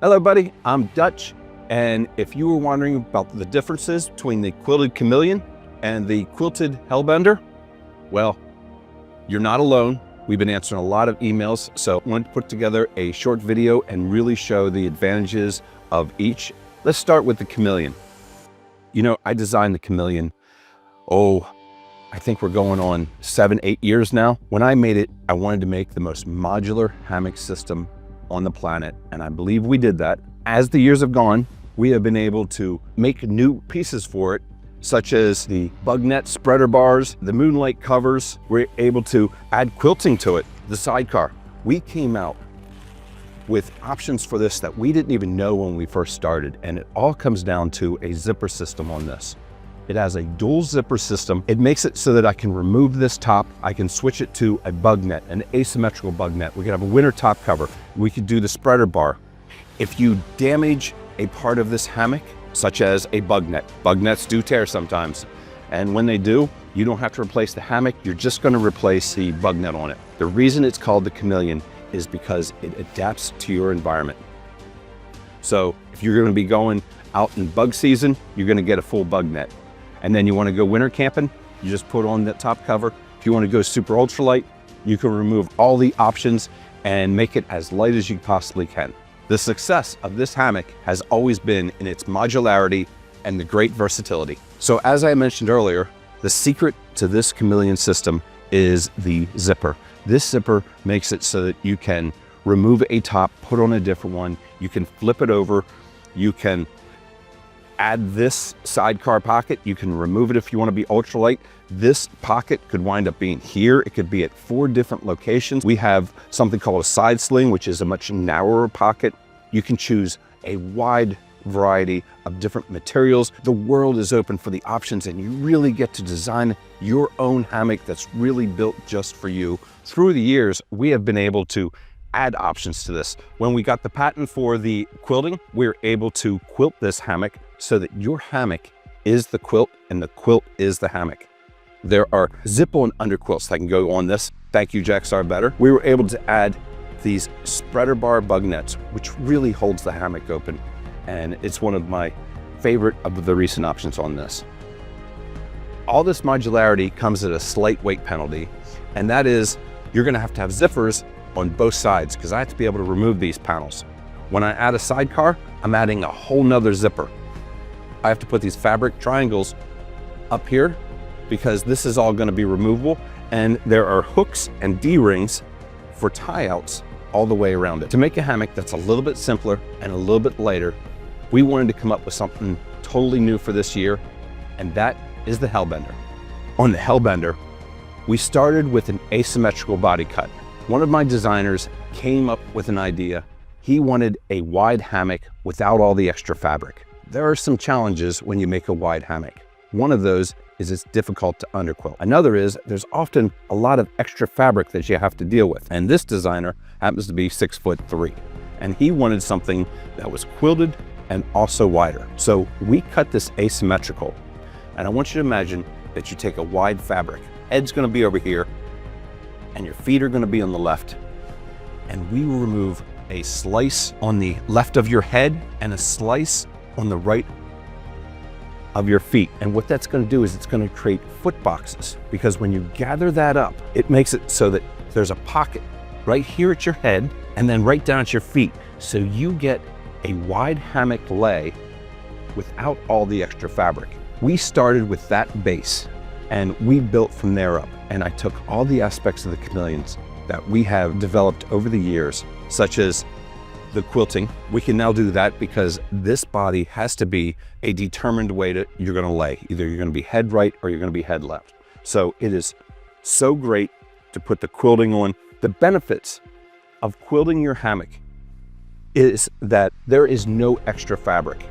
Hello buddy, I'm Dutch, and if you were wondering about the differences between the quilted Chameleon and the quilted Hellbender, well, you're not alone. We've been answering a lot of emails, so I wanted to put together a short video and really show the advantages of each. Let's start with the Chameleon. You know, I designed the Chameleon, I think we're going on 7-8 years now. When I made it, I wanted to make the most modular hammock system on the planet, and I believe we did that. As the years have gone, we have been able to make new pieces for it, such as the bug net spreader bars, the moonlight covers. We're able to add quilting to it, the sidecar. We came out with options for this that we didn't even know when we first started, and it all comes down to a zipper system on this. It has a dual zipper system. It makes it so that I can remove this top. I can switch it to a bug net, an asymmetrical bug net. We can have a winter top cover. We could do the spreader bar. If you damage a part of this hammock, such as a bug net, bug nets do tear sometimes. And when they do, you don't have to replace the hammock. You're just going to replace the bug net on it. The reason it's called the Chameleon is because it adapts to your environment. So if you're going to be going out in bug season, you're going to get a full bug net. And then you want to go winter camping, you just put on that top cover. If you want to go super ultralight, you can remove all the options and make it as light as you possibly can. The success of this hammock has always been in its modularity and the great versatility. So as I mentioned earlier, the secret to this Chameleon system is the zipper. This zipper makes it so that you can remove a top, put on a different one. You can flip it over. You can add this sidecar pocket. You can remove it if you want to be ultralight. This pocket could wind up being here. It could be at 4 different locations. We have something called a side sling, which is a much narrower pocket. You can choose a wide variety of different materials. The world is open for the options, and you really get to design your own hammock that's really built just for you. Through the years, we have been able to add options to this. When we got the patent for the quilting, we were able to quilt this hammock so that your hammock is the quilt and the quilt is the hammock. There are zip-on underquilts that can go on this. Thank you, Jackstar Better. We were able to add these spreader bar bug nets, which really holds the hammock open. And it's one of my favorite of the recent options on this. All this modularity comes at a slight weight penalty, and that is you're gonna have to have zippers on both sides because I have to be able to remove these panels. When I add a sidecar, I'm adding a whole nother zipper. I have to put these fabric triangles up here because this is all going to be removable, and there are hooks and D-rings for tie-outs all the way around it. To make a hammock that's a little bit simpler and a little bit lighter, we wanted to come up with something totally new for this year, and that is the Hellbender. On the Hellbender, we started with an asymmetrical body cut. One of my designers came up with an idea. He wanted a wide hammock without all the extra fabric. There are some challenges when you make a wide hammock. One of those is it's difficult to underquilt. Another is there's often a lot of extra fabric that you have to deal with. And this designer happens to be 6'3", and he wanted something that was quilted and also wider. So we cut this asymmetrical, and I want you to imagine that you take a wide fabric. Head's gonna be over here, and your feet are gonna be on the left. And we will remove a slice on the left of your head and a slice on the right of your feet. And what that's going to do is it's going to create foot boxes, because when you gather that up, it makes it so that there's a pocket right here at your head and then right down at your feet. So you get a wide hammock lay without all the extra fabric. We started with that base and we built from there up. And I took all the aspects of the Chameleons that we have developed over the years, such as the quilting. We can now do that because this body has to be a determined way that you're gonna lay. Either you're gonna be head right or you're gonna be head left. So it is so great to put the quilting on. The benefits of quilting your hammock is that there is no extra fabric.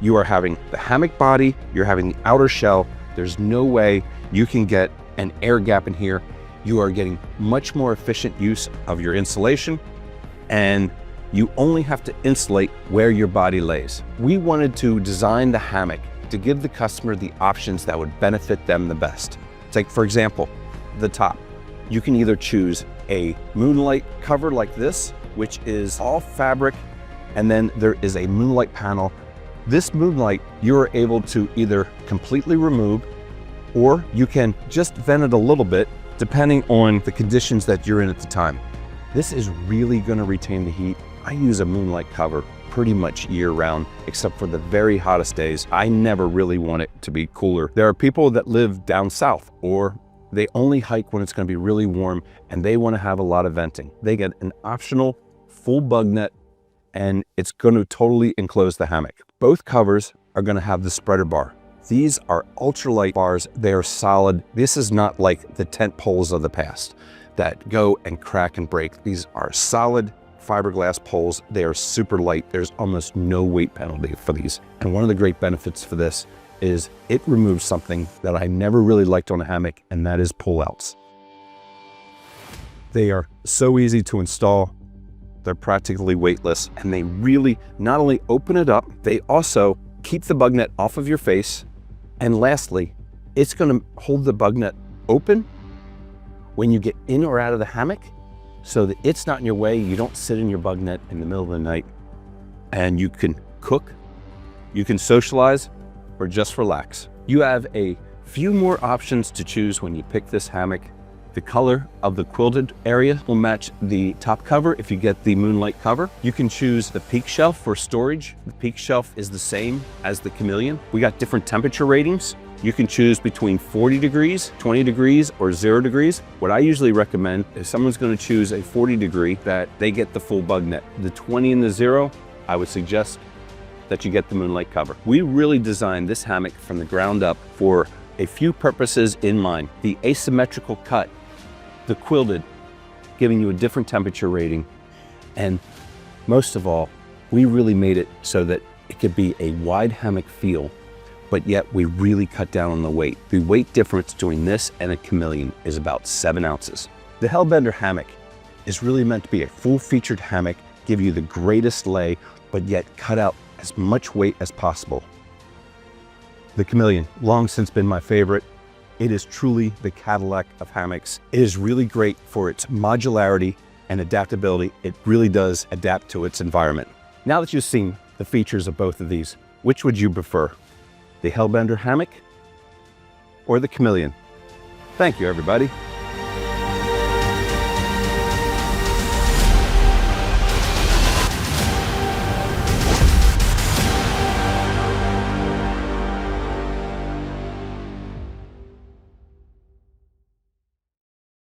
You are having the hammock body, you're having the outer shell. There's no way you can get an air gap in here. You are getting much more efficient use of your insulation, and you only have to insulate where your body lays. We wanted to design the hammock to give the customer the options that would benefit them the best. Take, for example, the top. You can either choose a moonlight cover like this, which is all fabric And then there is a moonlight panel. This moonlight, you're able to either completely remove, or you can just vent it a little bit depending on the conditions that you're in at the time. This is really going to retain the heat. I use a moonlight cover pretty much year round, except for the very hottest days. I never really want it to be cooler. There are people that live down south, or they only hike when it's going to be really warm and they want to have a lot of venting. They get an optional full bug net, and it's going to totally enclose the hammock. Both covers are going to have the spreader bar. These are ultralight bars. They are solid. This is not like the tent poles of the past that go and crack and break. These are solid fiberglass poles. They are super light. There's almost no weight penalty for these. And one of the great benefits for this is it removes something that I never really liked on a hammock, and that is pullouts. They are so easy to install. They're practically weightless, and they really not only open it up, they also keep the bug net off of your face. And lastly, it's going to hold the bug net open when you get in or out of the hammock, so that it's not in your way. You don't sit in your bug net in the middle of the night, and you can cook, you can socialize, or just relax. You have a few more options to choose when you pick this hammock. The color of the quilted area will match the top cover if you get the moonlight cover. You can choose the peak shelf for storage. The peak shelf is the same as the Chameleon. We got different temperature ratings. You can choose between 40 degrees, 20 degrees, or 0 degrees. What I usually recommend, if someone's going to choose a 40 degree, that they get the full bug net. The 20 and the 0, I would suggest that you get the moonlight cover. We really designed this hammock from the ground up for a few purposes in mind. The asymmetrical cut, the quilted, giving you a different temperature rating, and most of all, we really made it so that it could be a wide hammock feel, but yet we really cut down on the weight. The weight difference between this and a Chameleon is about 7 ounces. The Hellbender hammock is really meant to be a full-featured hammock, give you the greatest lay, but yet cut out as much weight as possible. The Chameleon, long since been my favorite. It is truly the Cadillac of hammocks. It is really great for its modularity and adaptability. It really does adapt to its environment. Now that you've seen the features of both of these, which would you prefer? The Hellbender hammock or the Chameleon? Thank you, everybody.